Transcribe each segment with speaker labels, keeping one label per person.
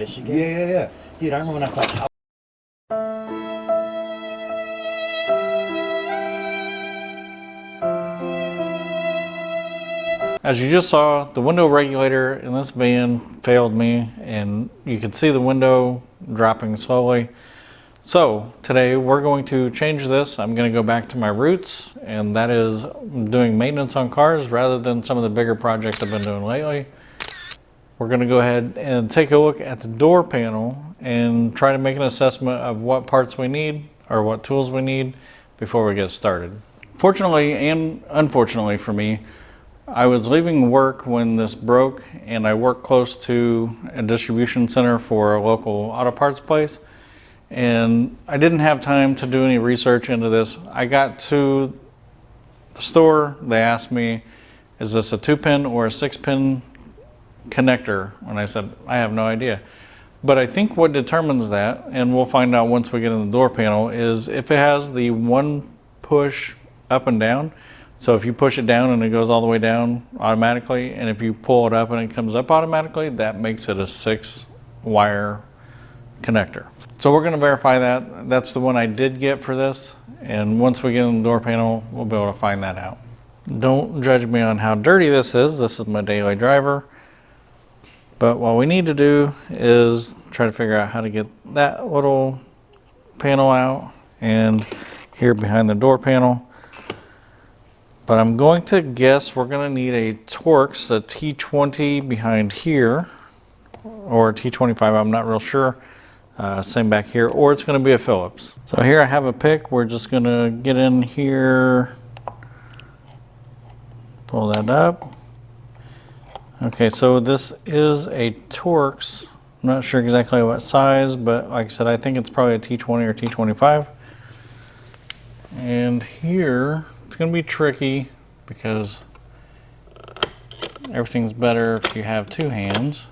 Speaker 1: Michigan.
Speaker 2: Yeah.
Speaker 1: Dude, I remember when I saw how.
Speaker 3: As you just saw, the window regulator in this van failed me, and you can see the window dropping slowly. So today we're going to change this. I'm going to go back to my roots, and that is doing maintenance on cars rather than some of the bigger projects I've been doing lately. We're going to go ahead and take a look at the door panel and try to make an assessment of what parts we need or what tools we need before we get started. Fortunately and unfortunately for me, I was leaving work when this broke, and I work close to a distribution center for a local auto parts place, and I didn't have time to do any research into this. I got to the store, they asked me, is this a 2-pin or a 6-pin connector? And I said, I have no idea. But I think what determines that, and we'll find out once we get in the door panel, is if it has the one push up and down. So if you push it down and it goes all the way down automatically, and if you pull it up and it comes up automatically, that makes it a 6-wire connector. So we're going to verify that. That's the one I did get for this, and once we get in the door panel, we'll be able to find that out. Don't judge me on how dirty this is. This is my daily driver. But what we need to do is try to figure out how to get that little panel out and here behind the door panel. But I'm going to guess we're going to need a Torx, a T20 behind here, or a T25, I'm not real sure. Same back here, or it's going to be a Phillips. So here I have a pick. We're just going to get in here, pull that up. Okay, so this is a Torx. I'm not sure exactly what size, but like I said, I think it's probably a T20 or T25. And here, it's going to be tricky because everything's better if you have two hands.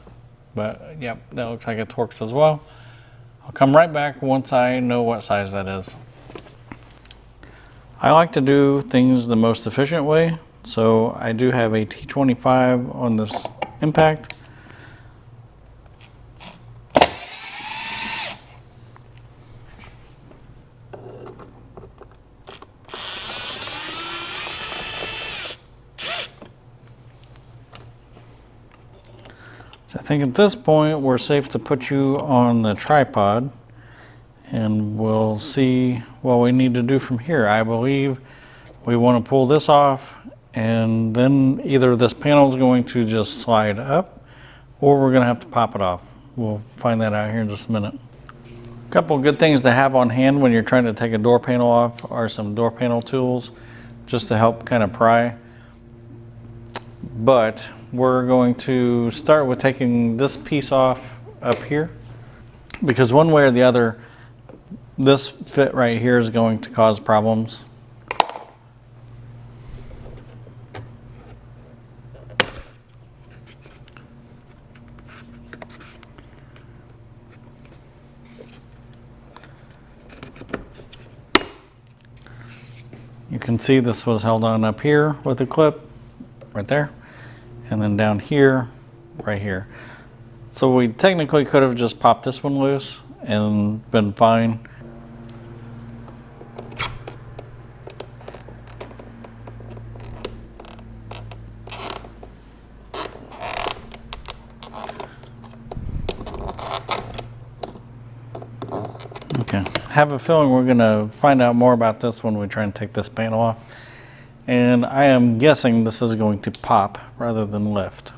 Speaker 3: But yep, that looks like a Torx as well. I'll come right back once I know what size that is. I like to do things the most efficient way. So I do have a T25 on this impact. So I think at this point we're safe to put you on the tripod, and we'll see what we need to do from here. I believe we want to pull this off, and then either this panel is going to just slide up or we're going to have to pop it off. We'll find that out here in just a minute. A couple of good things to have on hand when you're trying to take a door panel off are some door panel tools just to help kind of pry. But we're going to start with taking this piece off up here, because one way or the other, this fit right here is going to cause problems. You can see this was held on up here with a clip right there, and then down here, right here. So we technically could have just popped this one loose and been fine. Okay, I have a feeling we're gonna find out more about this when we try and take this panel off. And I am guessing this is going to pop rather than lift.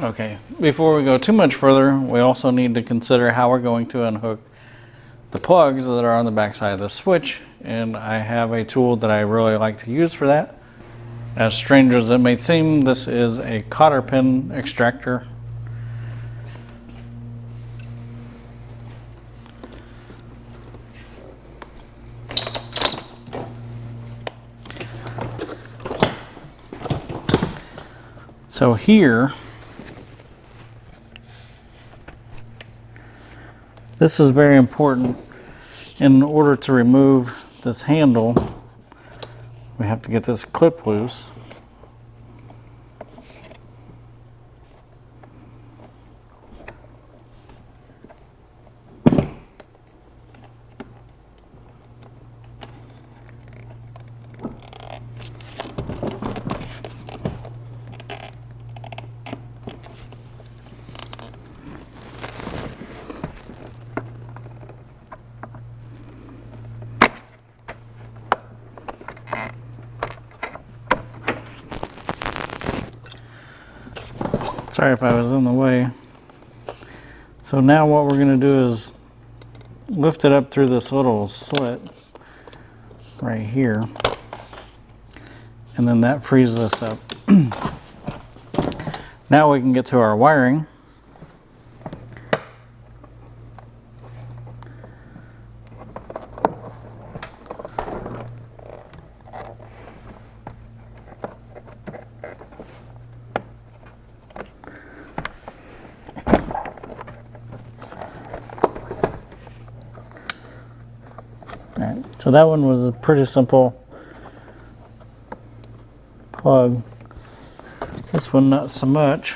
Speaker 3: Okay, before we go too much further, we also need to consider how we're going to unhook the plugs that are on the back side of the switch, and I have a tool that I really like to use for that. As strange as it may seem, this is a cotter pin extractor. So here, this is very important. In order to remove this handle, we have to get this clip loose. Sorry if I was in the way. So now what we're going to do is lift it up through this little slit right here, and then that frees this up. Now we can get to our wiring. So that one was a pretty simple plug. This one not so much.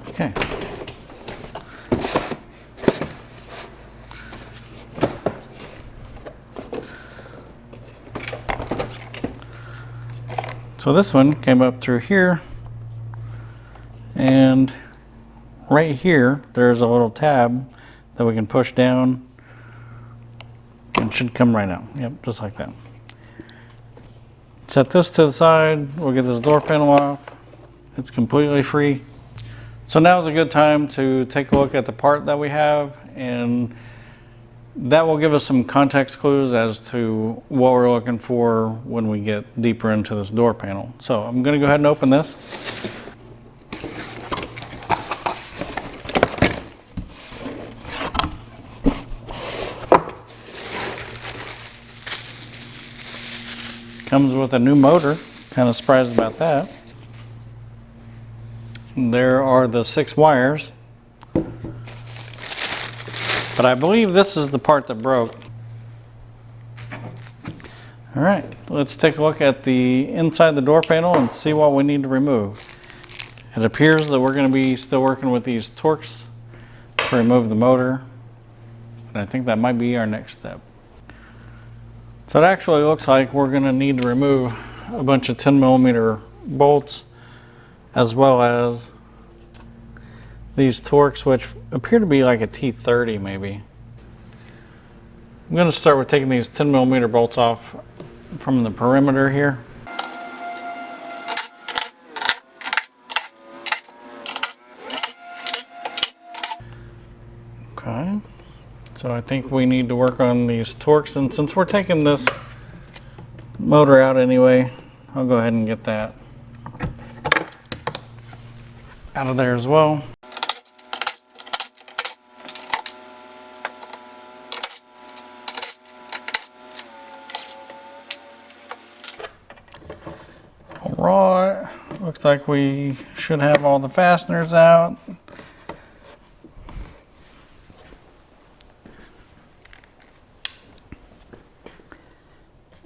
Speaker 3: Okay. So this one came up through here, and right here there's a little tab that we can push down and should come right out. Yep, just like that. Set this to the side. We'll get this door panel off. It's completely free. So now is a good time to take a look at the part that we have, and that will give us some context clues as to what we're looking for when we get deeper into this door panel. So I'm going to go ahead and open this. Comes with a new motor. Kind of surprised about that. There are the 6 wires. But I believe this is the part that broke. All right, let's take a look at the inside the door panel and see what we need to remove. It appears that we're going to be still working with these Torx to remove the motor. And I think that might be our next step. So it actually looks like we're going to need to remove a bunch of 10mm bolts, as well as these Torx, which appear to be like a T30 maybe. I'm going to start with taking these 10mm bolts off from the perimeter here. Okay. So I think we need to work on these Torx, and since we're taking this motor out anyway, I'll go ahead and get that out of there as well. Alright, looks like we should have all the fasteners out.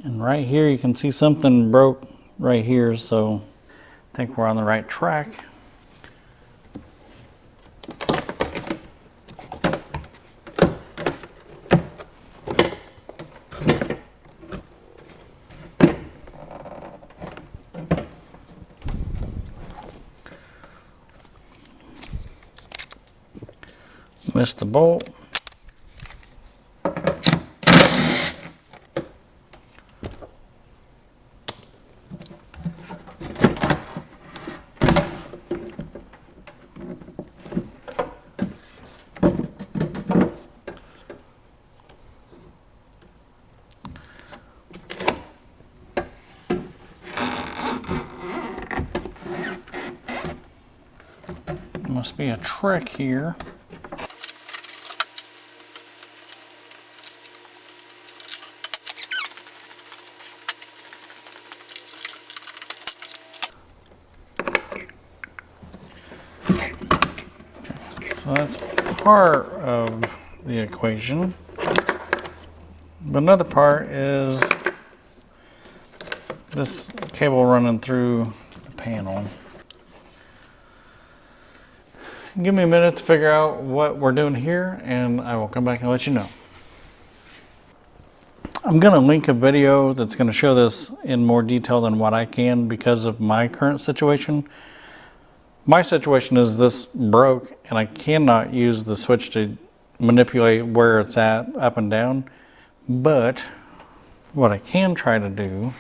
Speaker 3: And right here you can see something broke right here, so I think we're on the right track. Missed the bolt. must be a trick here. So that's part of the equation. But another part is this cable running through the panel. Give me a minute to figure out what we're doing here, and I will come back and let you know. I'm going to link a video that's going to show this in more detail than what I can because of my current situation. My situation is this broke, and I cannot use the switch to manipulate where it's at, up and down. But what I can try to do,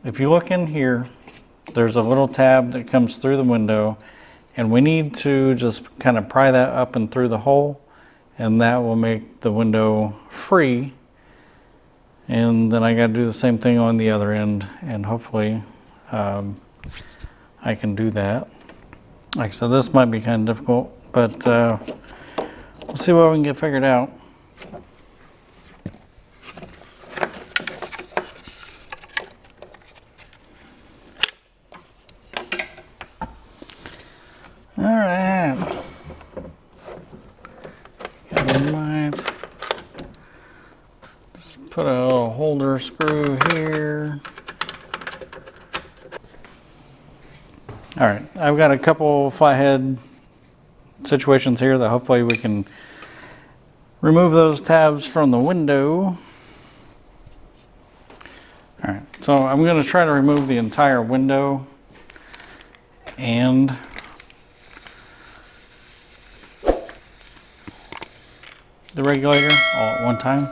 Speaker 3: if you look in here, there's a little tab that comes through the window, and we need to just kind of pry that up and through the hole, and that will make the window free. And then I got to do the same thing on the other end, and hopefully I can do that. Like I said, this might be kind of difficult, but we'll see what we can get figured out. All right. Just put a little holder screw here. All right, I've got a couple flathead situations here that hopefully we can remove those tabs from the window. All right, so I'm going to try to remove the entire window and the regulator all at one time.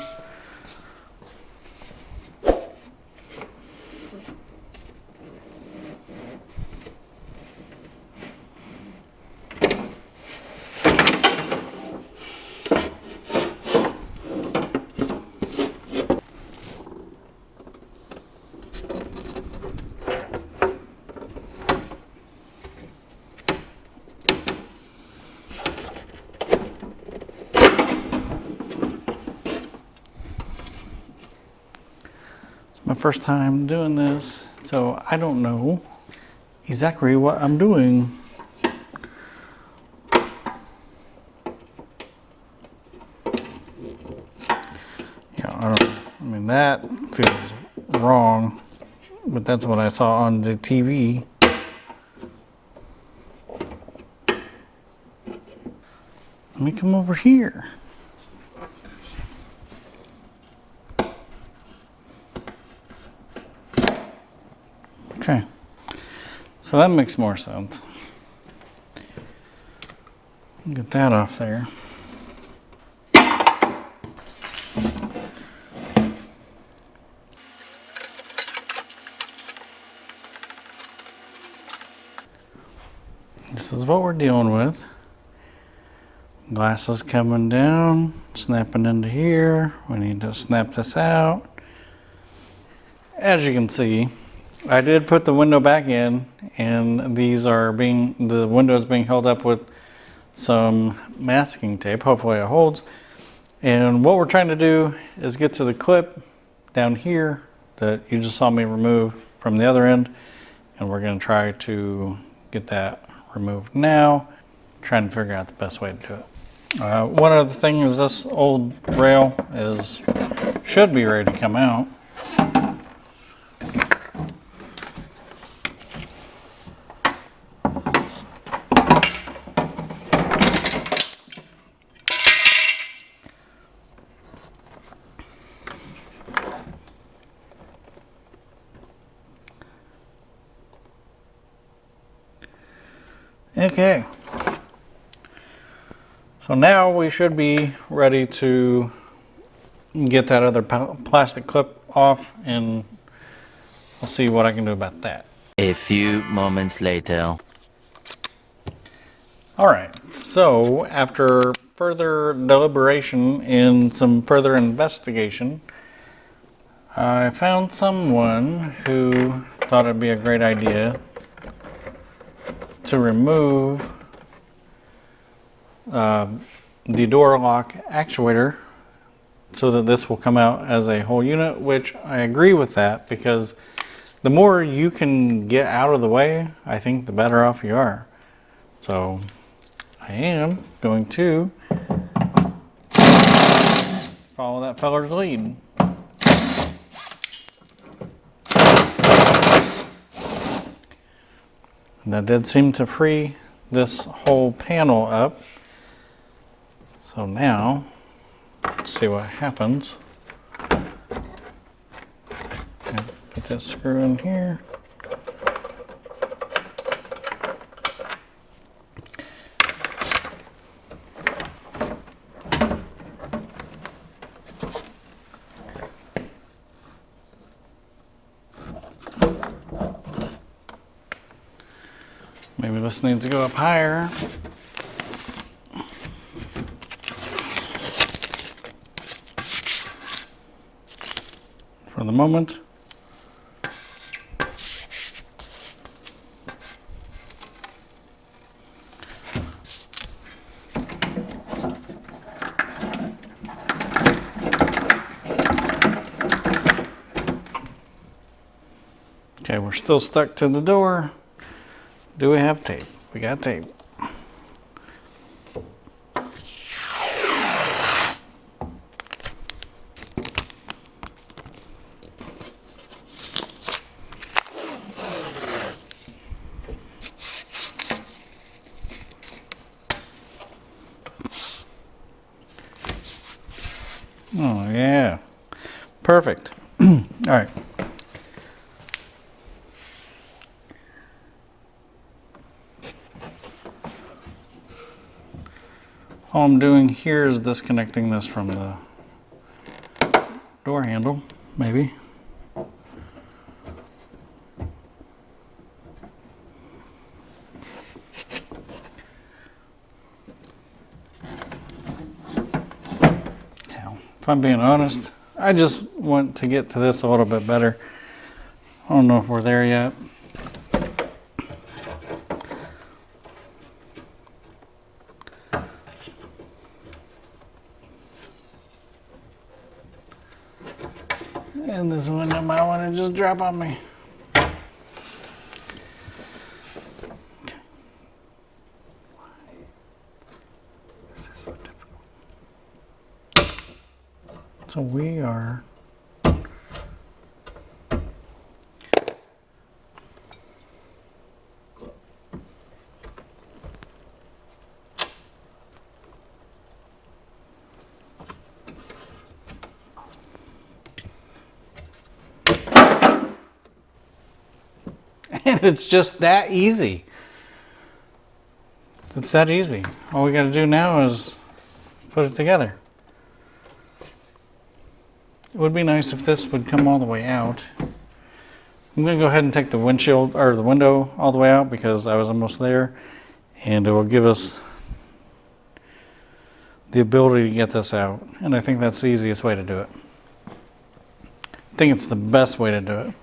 Speaker 3: My first time doing this, so I don't know exactly what I'm doing. Yeah, I mean, that feels wrong, but that's what I saw on the TV. Let me come over here. Okay, so that makes more sense. Get that off there. This is what we're dealing with. Glasses coming down, snapping into here. We need to snap this out. As you can see, I did put the window back in, and the window is being held up with some masking tape. Hopefully it holds. And what we're trying to do is get to the clip down here that you just saw me remove from the other end, and we're going to try to get that removed now, trying to figure out the best way to do it. One other thing is this old rail should be ready to come out. Okay, so now we should be ready to get that other plastic clip off, and I'll see what I can do about that.
Speaker 1: A few moments later.
Speaker 3: All right, so after further deliberation and some further investigation, I found someone who thought it'd be a great idea to remove the door lock actuator so that this will come out as a whole unit, which I agree with that, because the more you can get out of the way, I think the better off you are. So I am going to follow that feller's lead. And that did seem to free this whole panel up. So now, let's see what happens. Put this screw in here. Maybe this needs to go up higher. For the moment. Okay, we're still stuck to the door. Do we have tape? We got tape. Oh yeah, perfect. All right. All I'm doing here is disconnecting this from the door handle, maybe. Now, if I'm being honest, I just want to get to this a little bit better. I don't know if we're there yet. And this window might want to just drop on me. Okay. This is so difficult. So we are and it's just that easy. It's that easy. All we got to do now is put it together. It would be nice if this would come all the way out. I'm going to go ahead and take the windshield or the window all the way out because I was almost there, and it will give us the ability to get this out. And I think that's the easiest way to do it. I think it's the best way to do it.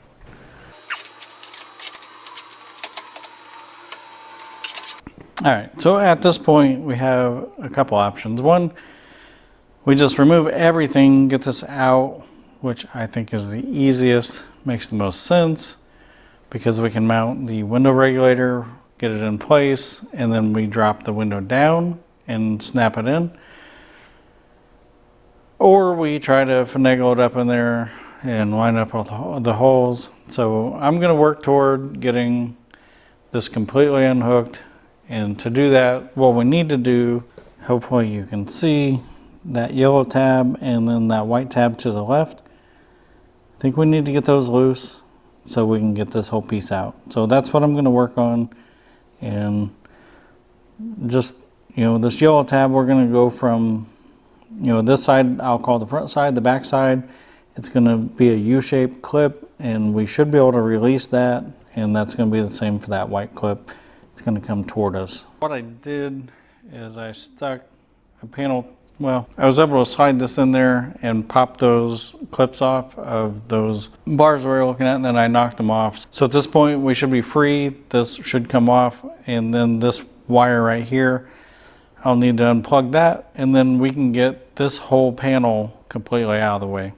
Speaker 3: All right, so at this point we have a couple options. One, we just remove everything, get this out, which I think is the easiest, makes the most sense, because we can mount the window regulator, get it in place, and then we drop the window down and snap it in. Or we try to finagle it up in there and line up all the holes. So I'm gonna work toward getting this completely unhooked. And to do that, what we need to do, hopefully you can see that yellow tab and then that white tab to the left. I think we need to get those loose so we can get this whole piece out. So that's what I'm going to work on. And just, you know, this yellow tab, we're going to go from, you know, this side, I'll call the front side, the back side. It's going to be a U-shaped clip, and we should be able to release that. And that's going to be the same for that white clip. It's going to come toward us. What I did is I stuck a panel, well, I was able to slide this in there and pop those clips off of those bars we were looking at, and then I knocked them off. So at this point we should be free. This should come off, and then this wire right here, I'll need to unplug that, and then we can get this whole panel completely out of the way.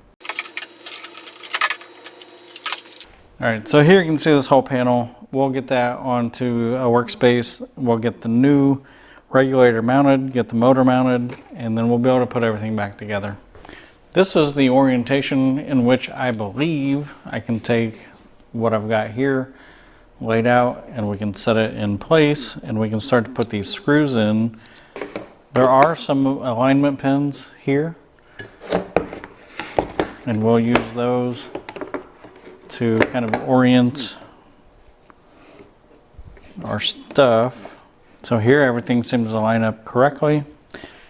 Speaker 3: All right, so here you can see this whole panel. We'll get that onto a workspace. We'll get the new regulator mounted, get the motor mounted, and then we'll be able to put everything back together. This is the orientation in which I believe I can take what I've got here laid out, and we can set it in place, and we can start to put these screws in. There are some alignment pins here, and we'll use those to kind of orient our stuff. So here everything seems to line up correctly. I'm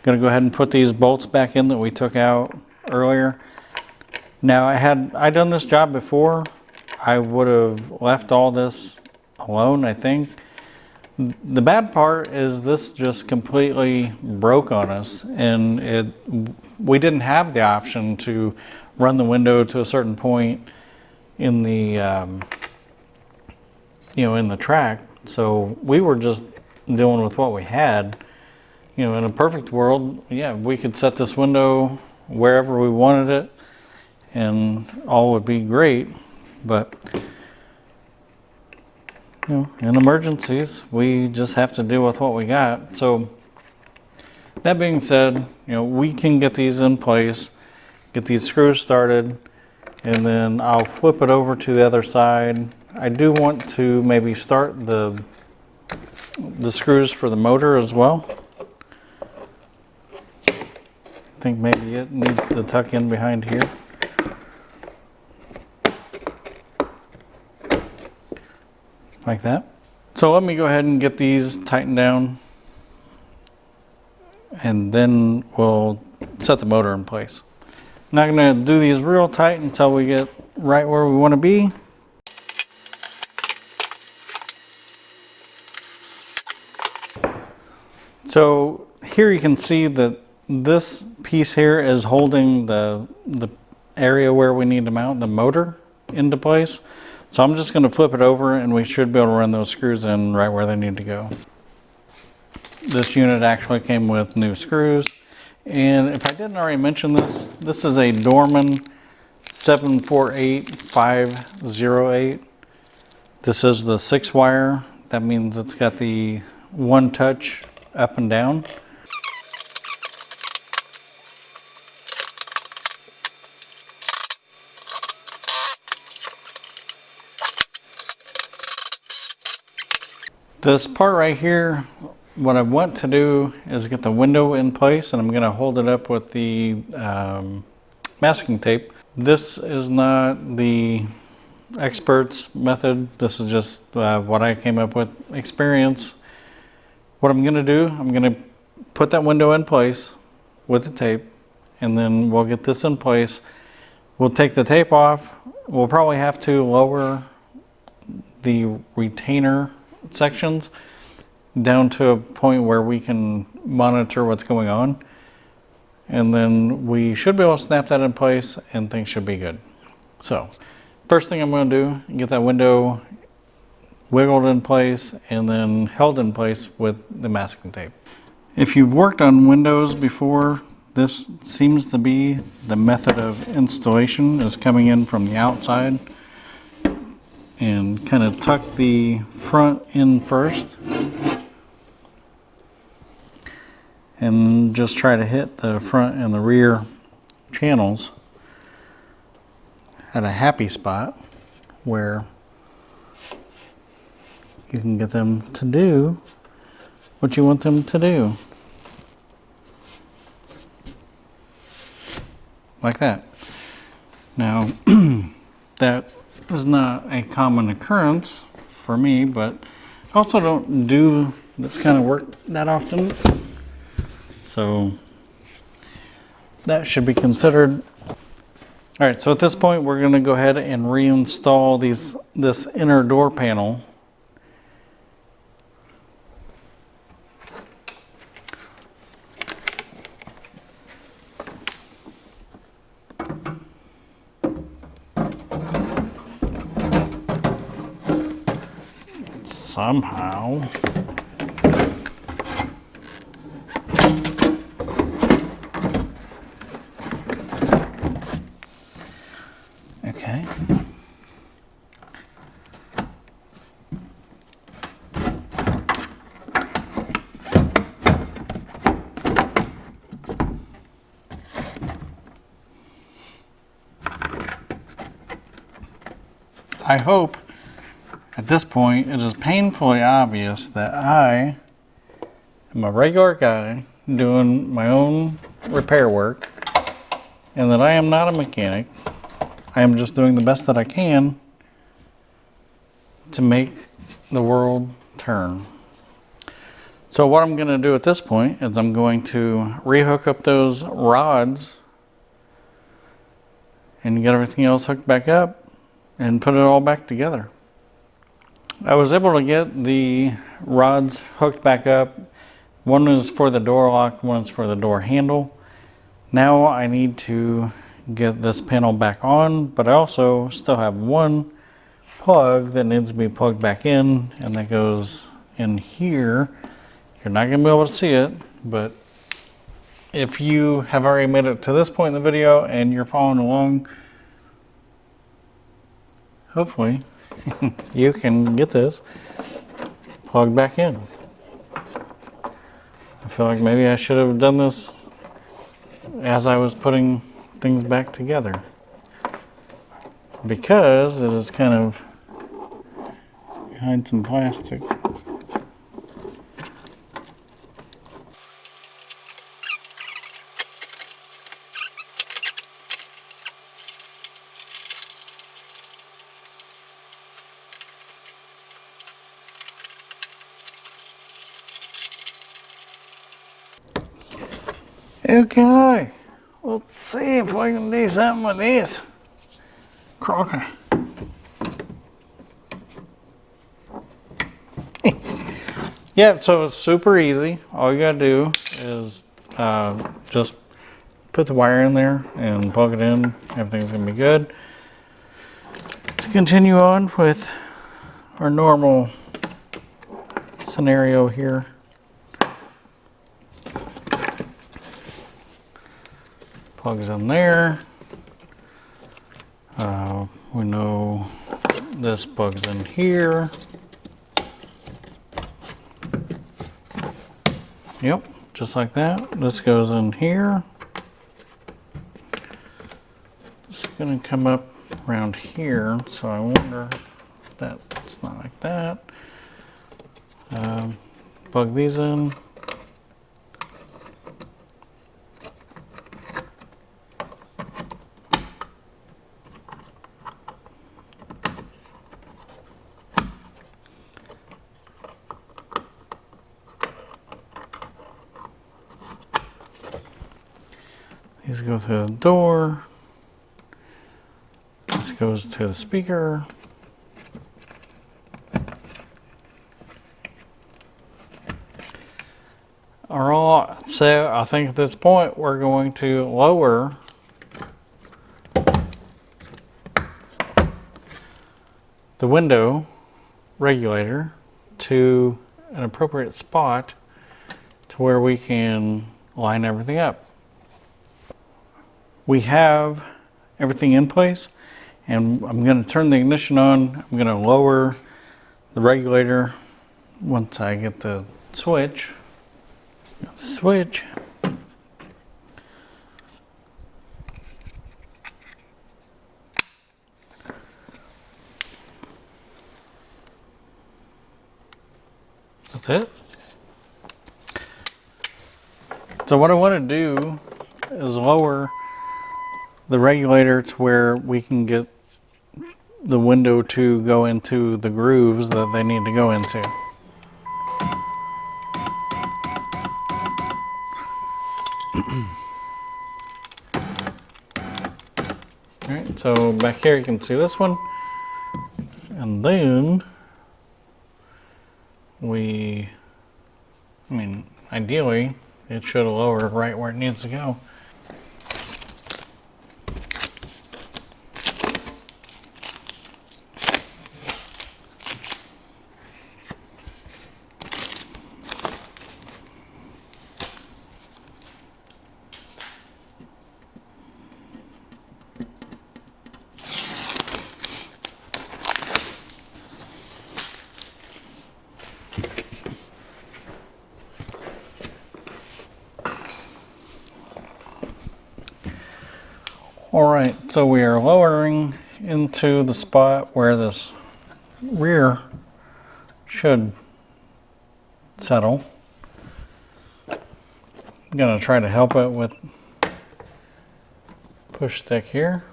Speaker 3: gonna go ahead and put these bolts back in that we took out earlier. Now I done this job before, I would have left all this alone, I think. The bad part is this just completely broke on us, and we didn't have the option to run the window to a certain point in the in the track. So we were just dealing with what we had. In a perfect world, yeah, we could set this window wherever we wanted it and all would be great, but in emergencies we just have to deal with what we got. So that being said, we can get these in place, get these screws started, and then I'll flip it over to the other side. I do want to maybe start the screws for the motor as well. I think maybe it needs to tuck in behind here. Like that. So let me go ahead and get these tightened down, and then we'll set the motor in place. Not going to do these real tight until we get right where we want to be. So here you can see that this piece here is holding the area where we need to mount the motor into place. So I'm just going to flip it over, and we should be able to run those screws in right where they need to go. This unit actually came with new screws. And if I didn't already mention this, this is a Dorman 748508. This is the 6-wire. That means it's got the one touch up and down. This part right here, what I want to do is get the window in place, and I'm going to hold it up with the masking tape. This is not the expert's method. This is just what I came up with, experience. What I'm going to do, I'm going to put that window in place with the tape, and then we'll get this in place. We'll take the tape off. We'll probably have to lower the retainer sections down to a point where we can monitor what's going on, and then we should be able to snap that in place and things should be good. So first thing I'm going to do, get that window wiggled in place and then held in place with the masking tape. If you've worked on windows before, this seems to be the method of installation, is coming in from the outside and kind of tuck the front in first and just try to hit the front and the rear channels at a happy spot where you can get them to do what you want them to do. Like that. Now, that is not a common occurrence for me, but I also don't do this kind of work that often. So that should be considered. All right, so at this point, we're going to go ahead and reinstall this inner door panel. Somehow I hope at this point it is painfully obvious that I am a regular guy doing my own repair work and that I am not a mechanic. I am just doing the best that I can to make the world turn. So what I'm going to do at this point is I'm going to rehook up those rods and get everything else hooked back up and put it all back together. I was able to get the rods hooked back up. One is for the door lock, one is for the door handle. Now I need to get this panel back on, but I also still have one plug that needs to be plugged back in, and that goes in here. You're not going to be able to see it, but if you have already made it to this point in the video and you're following along, hopefully you can get this plugged back in. I feel like maybe I should have done this as I was putting things back together, because it is kind of behind some plastic. Okay, let's see if I can do something with this crocker. Yeah, so it's super easy. All you gotta do is just put the wire in there and plug it in. Everything's gonna be good. Let's continue on with our normal scenario here. Plugs in there. We know this plugs in here. Yep, just like that. This goes in here. It's gonna come up around here, so I wonder if that's not like that. Plug these in. These go through the door. This goes to the speaker. All right, so I think at this point we're going to lower the window regulator to an appropriate spot to where we can line everything up. We have everything in place, and I'm going to turn the ignition on. I'm going to lower the regulator once I get the switch. That's it. So what I want to do is lower the regulator to where we can get the window to go into the grooves that they need to go into. Alright, so back here you can see this one, and then ideally it should lower right where it needs to go. All right, so we are lowering into the spot where this rear should settle. I'm going to try to help it with push stick here.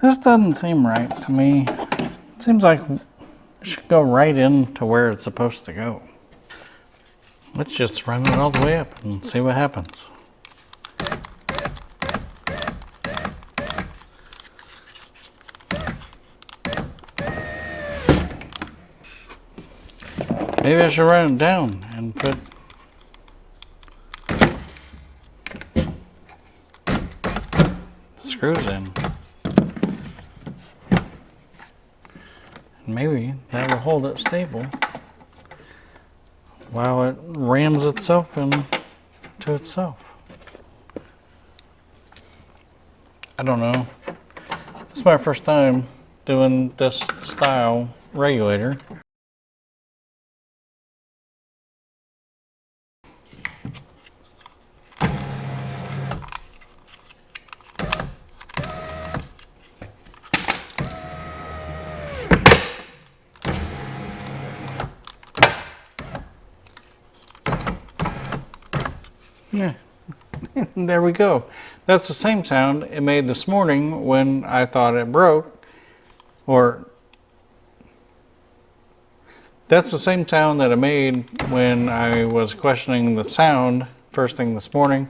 Speaker 3: This doesn't seem right to me. It seems like it should go right into where it's supposed to go. Let's just run it all the way up and see what happens. Maybe I should run it down and put screws in. Maybe that will hold it stable while it rams itself into itself. I don't know. It's my first time doing this style regulator. Yeah, there we go. That's the same sound it made this morning when I thought it broke. Or that's the same sound that it made when I was questioning the sound first thing this morning.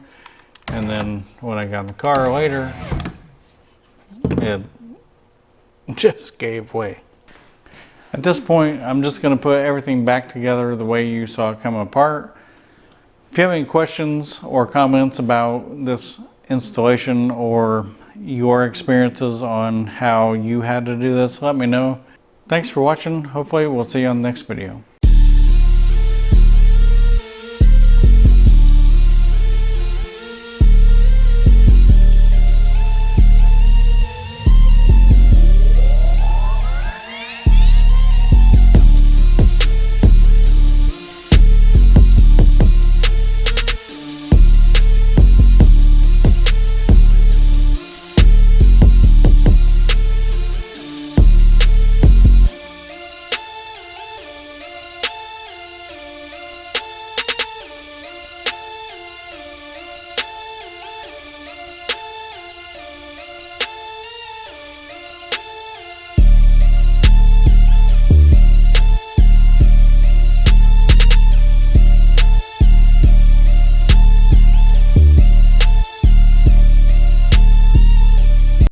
Speaker 3: And then when I got in the car later, it just gave way. At this point, I'm just going to put everything back together the way you saw it come apart. If you have any questions or comments about this installation or your experiences on how you had to do this, let me know. Thanks for watching. Hopefully we'll see you on the next video.